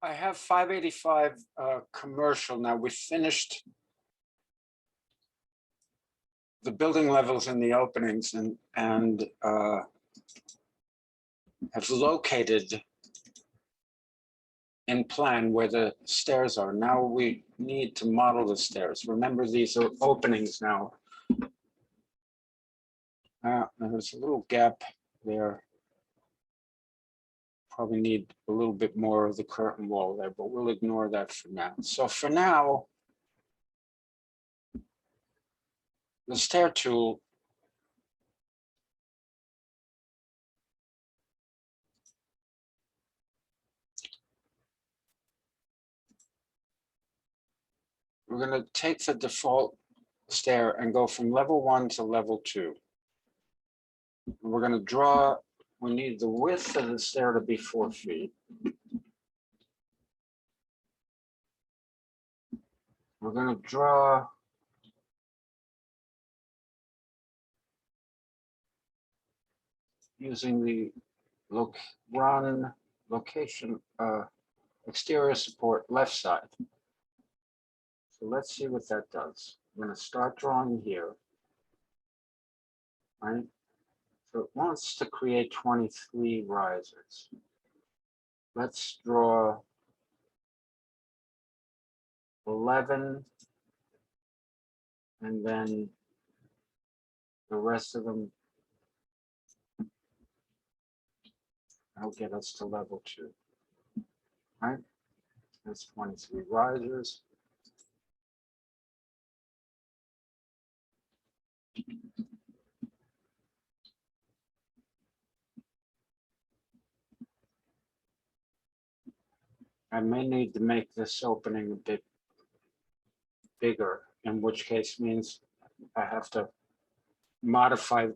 I have 585 commercial. Now we finished the building levels and the openings and have located in plan where the stairs are. Now we need to model the stairs. Remember, these are openings now. There's a little gap there. Probably need a little bit more of the curtain wall there, but we'll ignore that for now. So for now, the stair tool we're going to take the default stair and go from level 1 to level 2. We're going to draw, we need the width of the stair to be 4 feet. We're going to draw using the run location exterior support left side. So let's see what that does. I'm going to start drawing here. Right? So it wants to create 23 risers. Let's draw 11, and then the rest of them will get us to level 2. Right? That's 23 risers. I may need to make this opening a bit bigger, in which case means I have to modify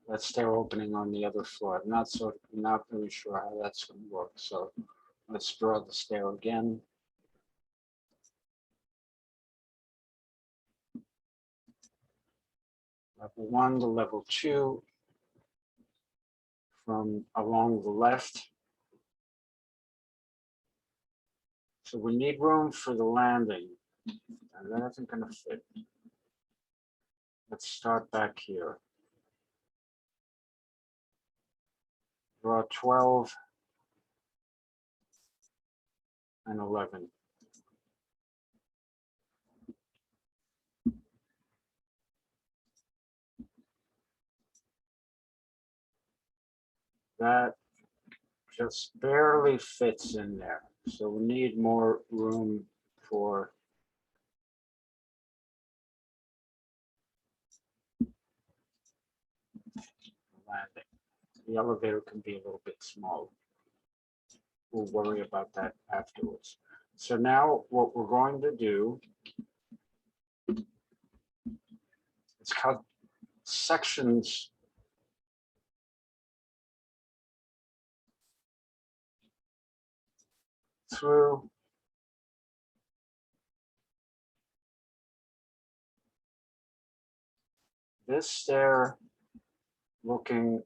that stair opening on the other floor. I'm not really sure how that's going to work. So let's draw the stair again. Level 1 to level 2 from along the left. So we need room for the landing, and that isn't going to fit. Let's start back here. Draw 12 and 11. That just barely fits in there. So we need more room for landing. The elevator can be a little bit small. We'll worry about that afterwards. So now what we're going to do is cut sections through this stair looking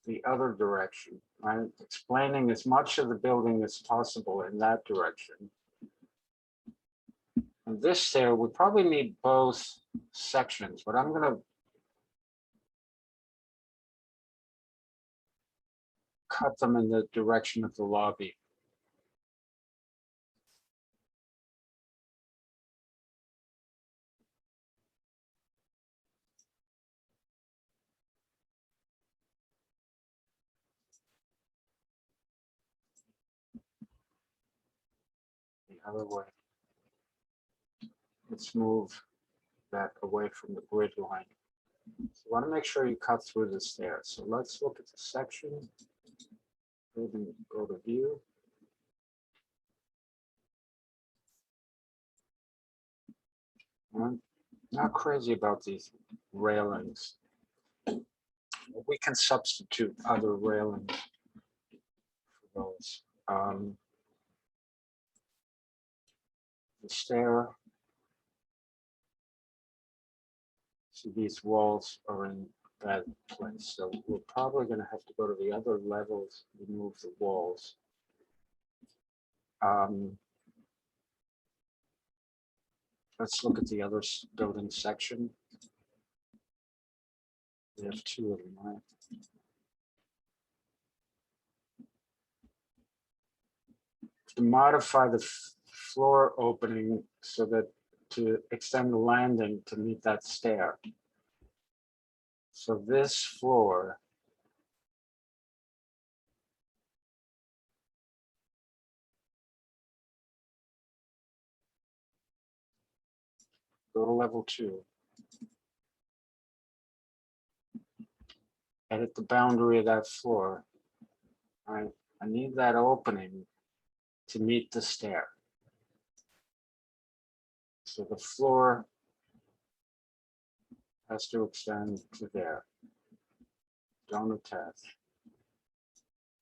the other direction. I'm explaining as much of the building as possible in that direction. And this stair would probably need both sections, but I'm going to cut them in the direction of the lobby. The other way. Let's move that away from the grid line. So you want to make sure you cut through the stairs. So let's look at the section. Go to view. I'm not crazy about these railings. We can substitute other railings for those. The stair. So these walls are in bad place. So we're probably going to have to go to the other levels, remove the walls. Let's look at the other building section. We have two of them, right? To modify the floor opening so that to extend the landing to meet that stair. So this floor go to level 2. Edit the boundary of that floor. All right, I need that opening to meet the stair. So the floor has to extend to there. Don't attach.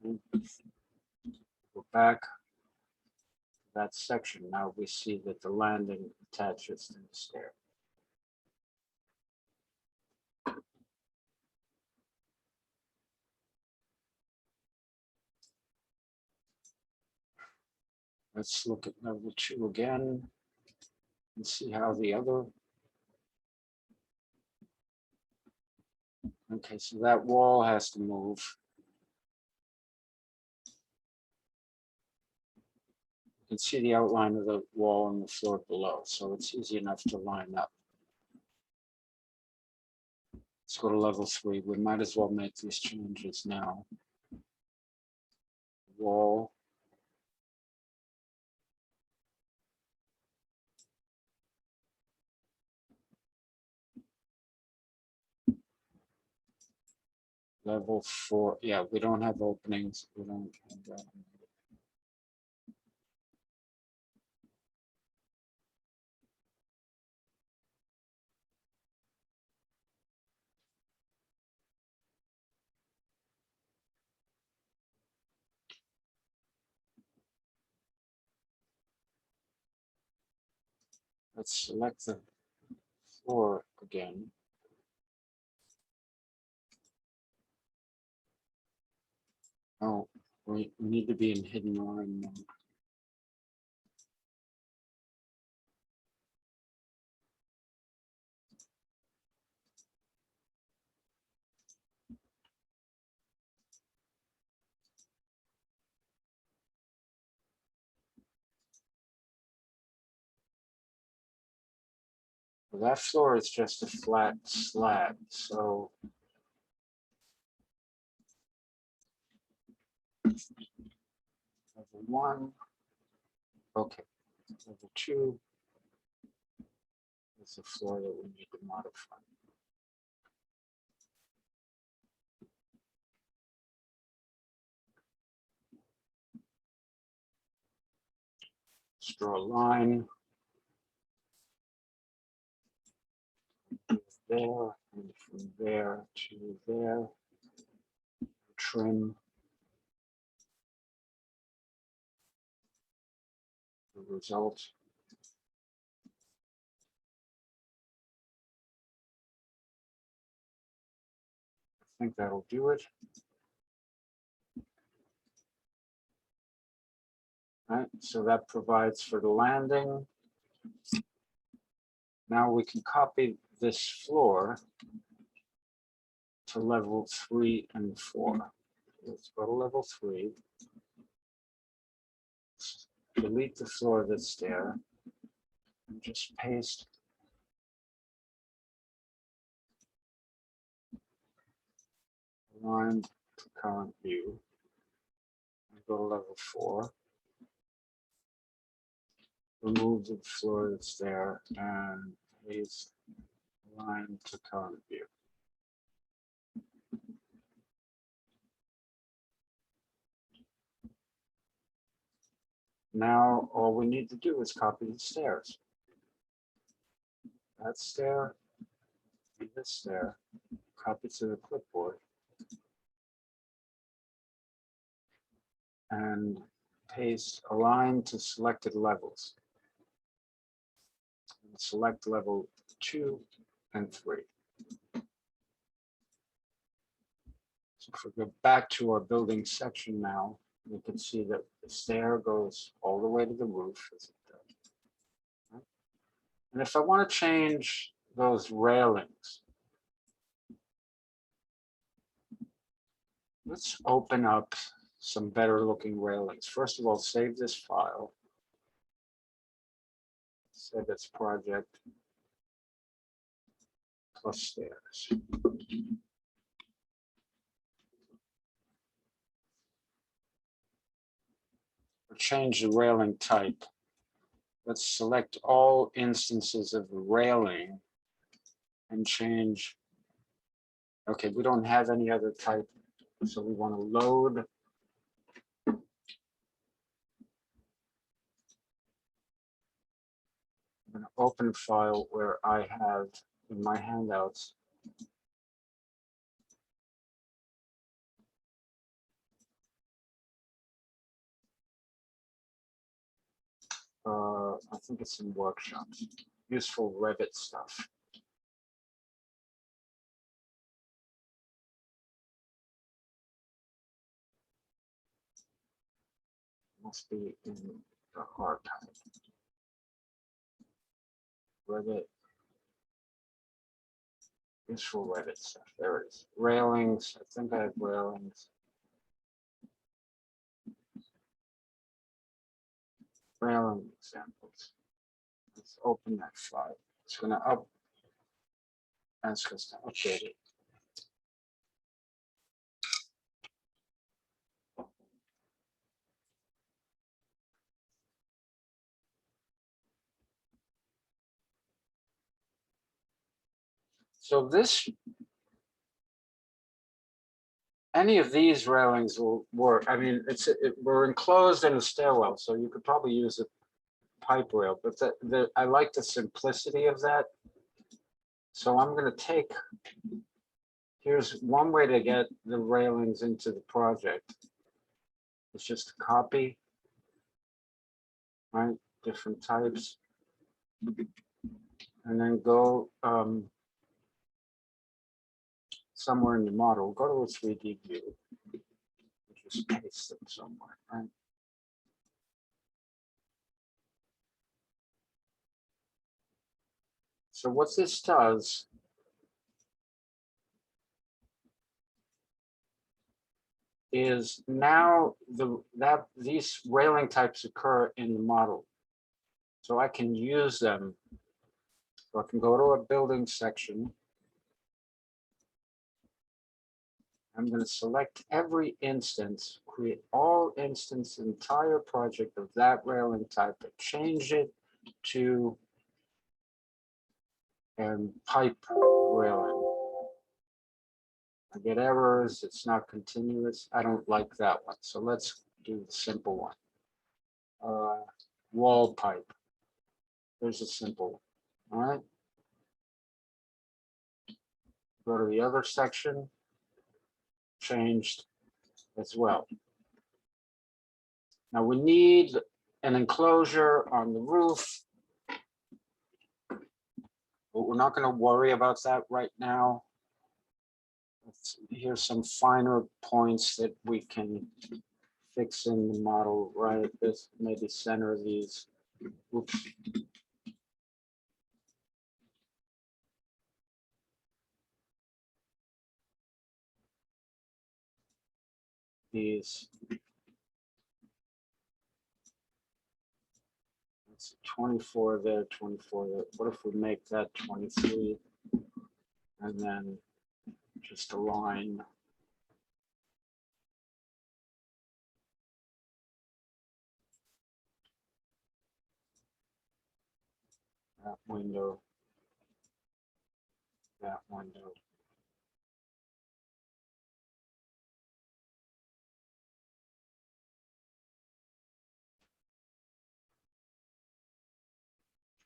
Go back to that section. Now we see that the landing attaches to the stair. Let's look at level 2 again and see how the other. Okay, so that wall has to move. You can see the outline of the wall and the floor below, so it's easy enough to line up. Let's go to level 3. We might as well make these changes now. Wall. Level 4. Yeah, we don't have openings. We don't have that. Let's select the floor again. Oh, we need to be in hidden line mode. Well, that floor is just a flat slab, so level 1. Okay, level 2 is the floor that we need to modify. Let's draw a line there, and from there to there. Trim the result. I think that'll do it. All right, so that provides for the landing. Now we can copy this floor to level 3 and 4. Let's go to level 3. Delete the floor that's there. And just paste line to current view. And go to level 4. Remove the floor that's there and paste line to current view. Now all we need to do is copy the stairs. That stair, and this stair, copy to the clipboard, and paste align to selected levels. And select level 2 and 3. So if we go back to our building section now, we can see that The stair goes all the way to the roof, as it does. Right? And if I want to change those railings, let's open up some better looking railings. First of all, save this file. Save this project plus stairs. Or change the railing type. Let's select all instances of the railing and change. Okay, we don't have any other type, so we want to load. I'm going to open a file where I have in my handouts I think it's in workshops, useful Revit stuff. Must be in the archive. Revit, useful Revit stuff. There it is. Railings. I think I have railings. Railing examples. Let's open that file. It's going to ask us to update it. So this, any of these railings will work. I mean, we're enclosed in a stairwell, so you could probably use a pipe rail, but I like the simplicity of that. So I'm going to take, here's one way to get the railings into the project. It's just a copy, right? Different types. And then go somewhere in the model, go to a 3D view, just paste them somewhere, right? So what this does is now these railing types occur in the model. So I can use them. So I can go to a building section. I'm going to select every instance, create all instance, entire project of that railing type, and change it to pipe railing. I get errors, it's not continuous. I don't like that one. So let's do the simple one. Wall pipe. There's a simple one. All right. Go to the other section, changed as well. Now we need an enclosure on the roof, but we're not going to worry about that right now. Here's some finer points that we can fix in the model, right? This maybe center these. Oops. These. It's 24 there, 24 there. What if we make that 23 and then just align that window, that window.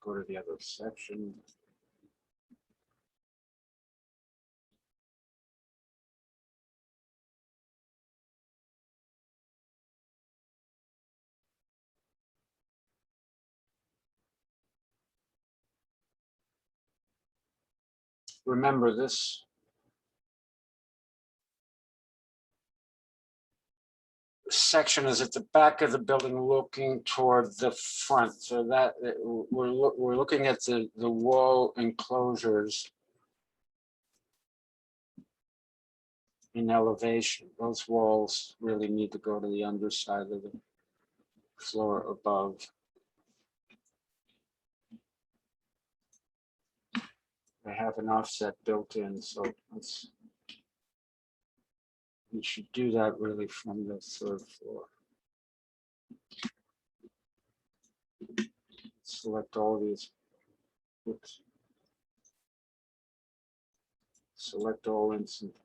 Go to the other section. Remember this section is at the back of the building looking toward the front. So that we're looking at the wall enclosures in elevation. Those walls really need to go to the underside of the floor above. They have an offset built in, so you should do that really from the third floor. Select all these. Oops. Select all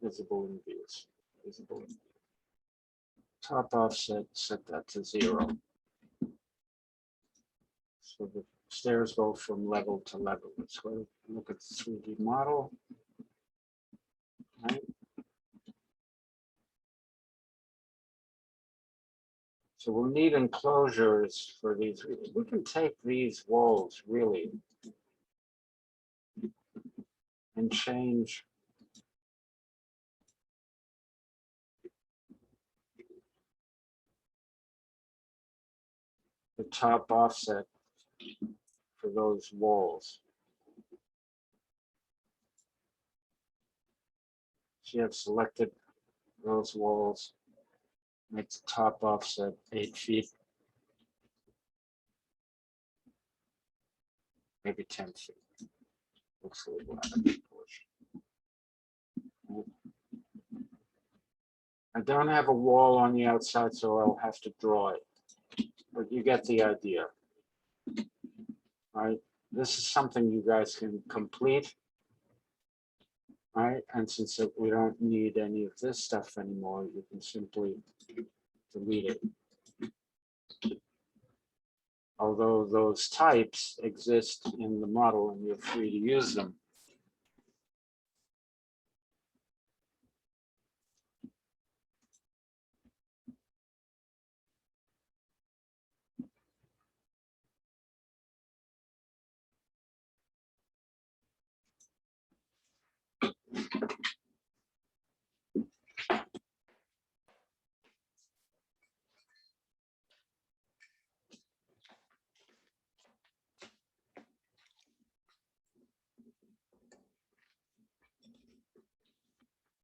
visible in views. Visible in. Top offset, set that to 0. So the stairs go from level to level. Let's go look at the 3D model. Right. So we'll need enclosures for these. We can take these walls really and change the top offset for those walls. So you have selected those walls, make the top offset 8 feet, maybe 10 feet. Looks a little out of proportion. I don't have a wall on the outside, so I'll have to draw it. But you get the idea. Right? This is something you guys can complete. Right? And since we don't need any of this stuff anymore, you can simply delete it. Although those types exist in the model and you're free to use them.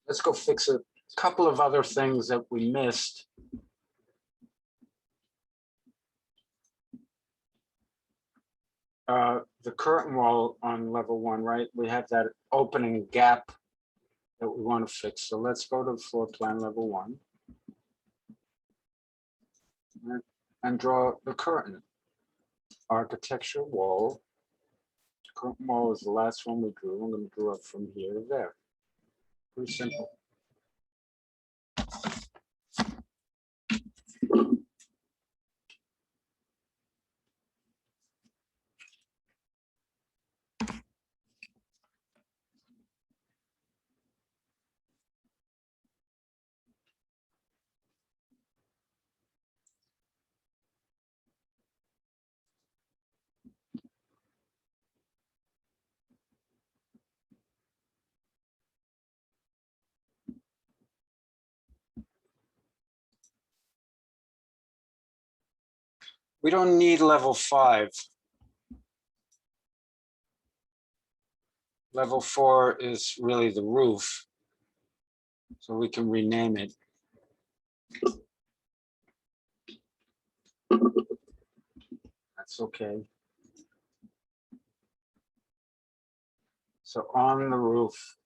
Let's go fix a couple of other things that we missed. The curtain wall on level 1, right? We have that opening gap that we want to fix. So let's go to floor plan level 1 and draw the curtain. Architecture wall. Curtain wall is the last one we drew. I'm going to draw it from here to there. Pretty simple. We don't need level 5. Level 4 is really the roof, so we can rename it. That's okay. So on the roof,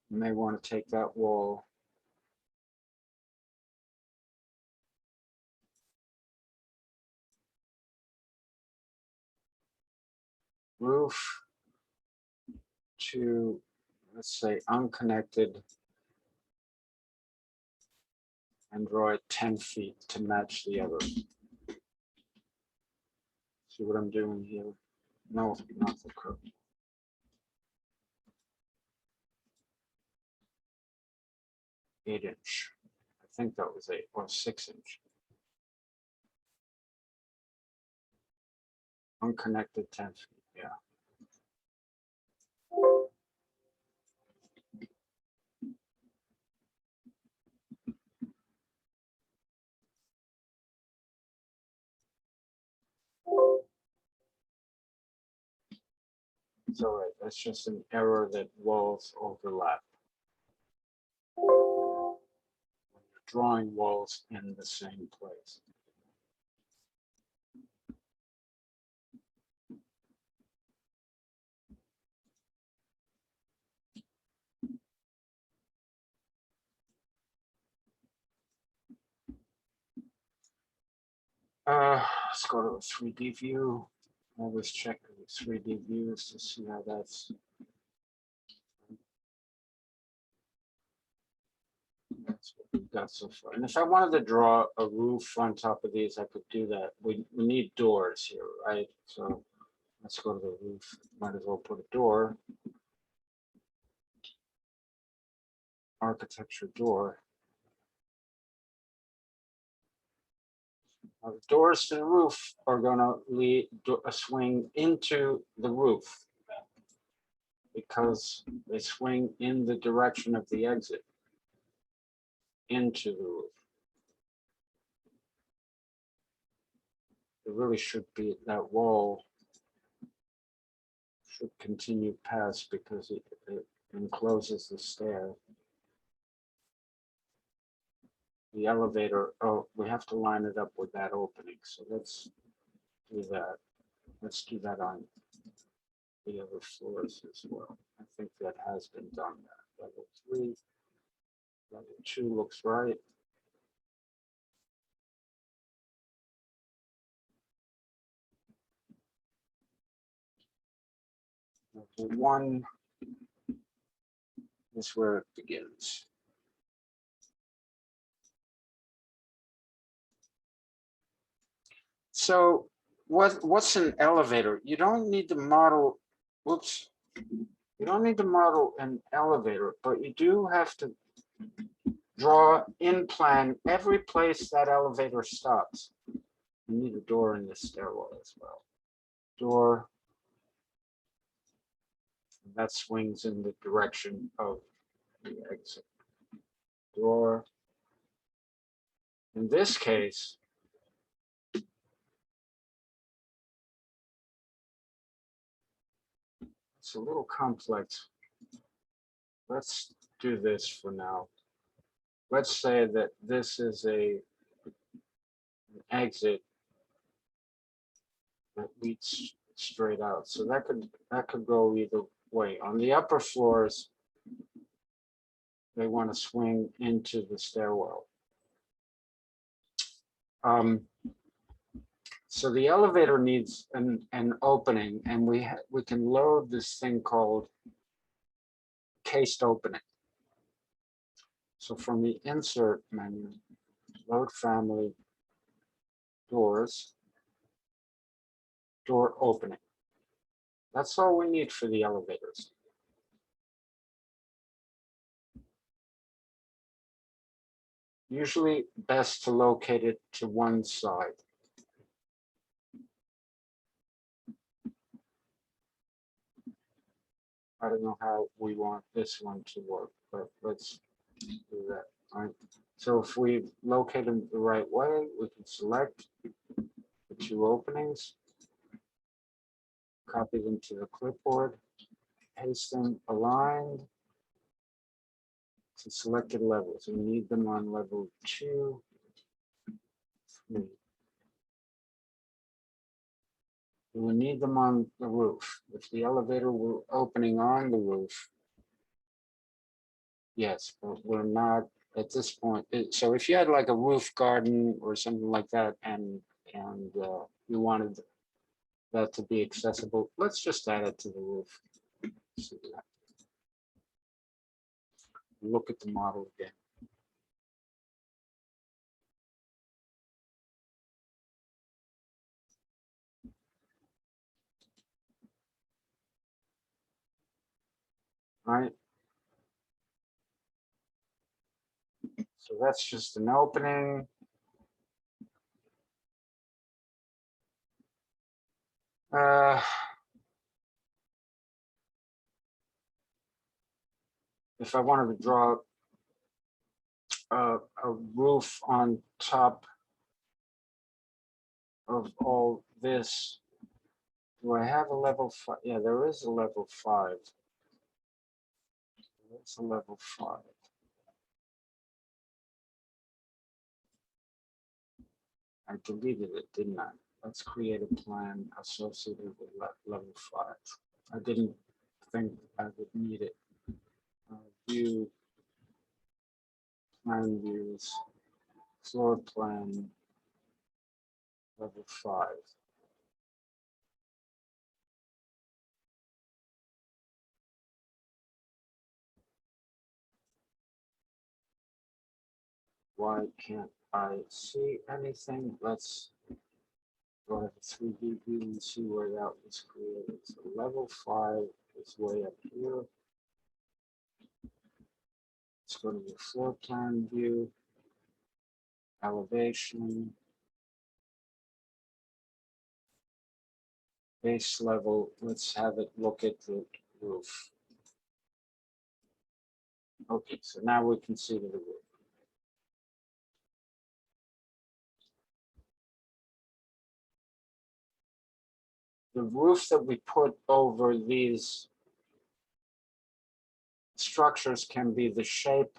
you may want to take that wall. Roof to, let's say, unconnected, and draw it 10 feet to match the other. See what I'm doing here? No, not the curve. 8-inch. I think that was 8 or 6-inch. Unconnected 10 feet, yeah. It's all right. That's just an error that walls overlap. Drawing walls in the same place. Let's go to a 3D view. Always check the 3D views to see how that's what we've got so far. And if I wanted to draw a roof on top of these, I could do that. We need doors here, right? So let's go to the roof. Might as well put a door. Architecture door. The doors to the roof are going to lead a swing into the roof because they swing in the direction of the exit into the roof. It really should be that wall should continue past because it encloses the stair. The elevator, oh, we have to line it up with that opening. So let's do that. Let's do that on the other floors as well. I think that has been done. Level 3, level 2 looks right. Level 1 is where it begins. So what's an elevator? You don't need to model, whoops, you don't need to model an elevator, but you do have to draw in plan every place that elevator stops. You need a door in the stairwell as well. Door that swings in the direction of the exit. Door. In this case, it's a little complex. Let's do this for now. Let's say that this is an exit that leads straight out. So that could go either way. On the upper floors, they want to swing into the stairwell. So the elevator needs an opening, and we can load this thing called cased opening. So from the insert menu, load family, doors, door opening. That's all we need for the elevators. Usually best to locate it to one side. I don't know how we want this one to work, but let's do that. All right. So if we locate them the right way, we can select the two openings, copy them to the clipboard, paste them aligned to selected levels. We need them on level 2, 3. We need them on the roof. If the elevator were opening on the roof, yes, but we're not at this point. So if you had like a roof garden or something like that, and you wanted that to be accessible, let's just add it to the roof. See that. Look at the model again. All right. So that's just an opening. If I wanted to draw a roof on top of all this, Do I have a level 5? Yeah, there is a level 5. There's a level 5. I deleted it, didn't I? Let's create a plan associated with level 5. I didn't think I would need it. View, plan views, floor plan, level 5. Why can't I see anything? Let's go to the 3D view and see where that was created. So level 5 is way up here. Let's go to the floor plan view, elevation, base level. Let's have it look at the roof. Okay, so now we can see the roof. The roof that we put over these structures can be the shape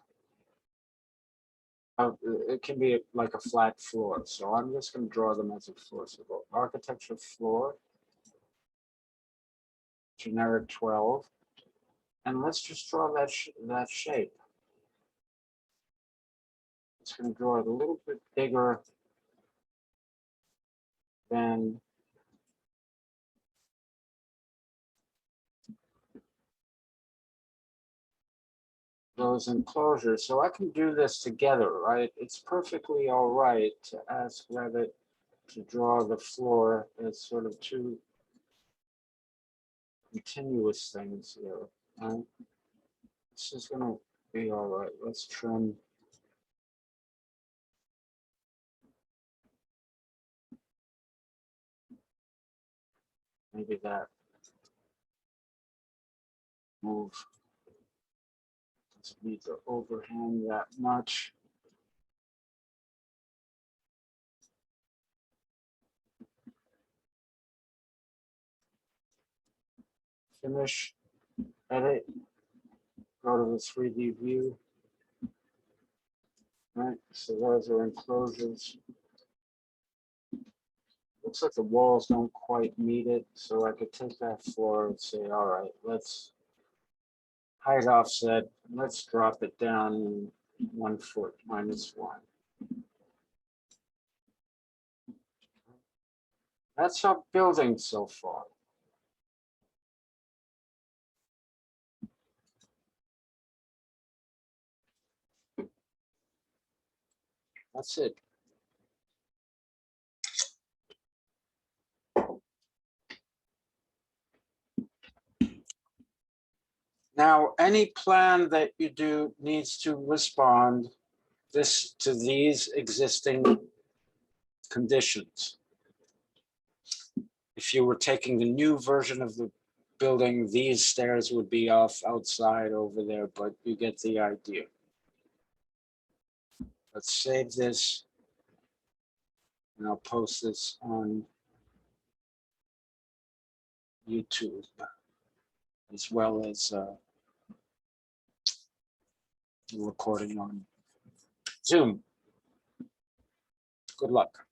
of, it can be like a flat floor. So I'm just going to draw them as a floor. So go architecture floor, generic 12, and let's just draw that shape. It's going to draw it a little bit bigger than those enclosures. So I can do this together, right? It's perfectly all right to ask Revit to draw the floor as sort of two continuous things here. Right? This is going to be all right. Let's trim. Maybe that move doesn't need to overhang that much. Finish, edit, go to the 3D view. Right, so those are enclosures. Looks like the walls don't quite meet it, so I could take that floor and say, all right, let's height offset, let's drop it down 1 foot -1. That's our building so far. That's it. Now, any plan that you do needs to respond to these existing conditions. If you were taking the new version of the building, these stairs would be off outside over there, but you get the idea. Let's save this, and I'll post this on YouTube, as well as recording on Zoom. Good luck.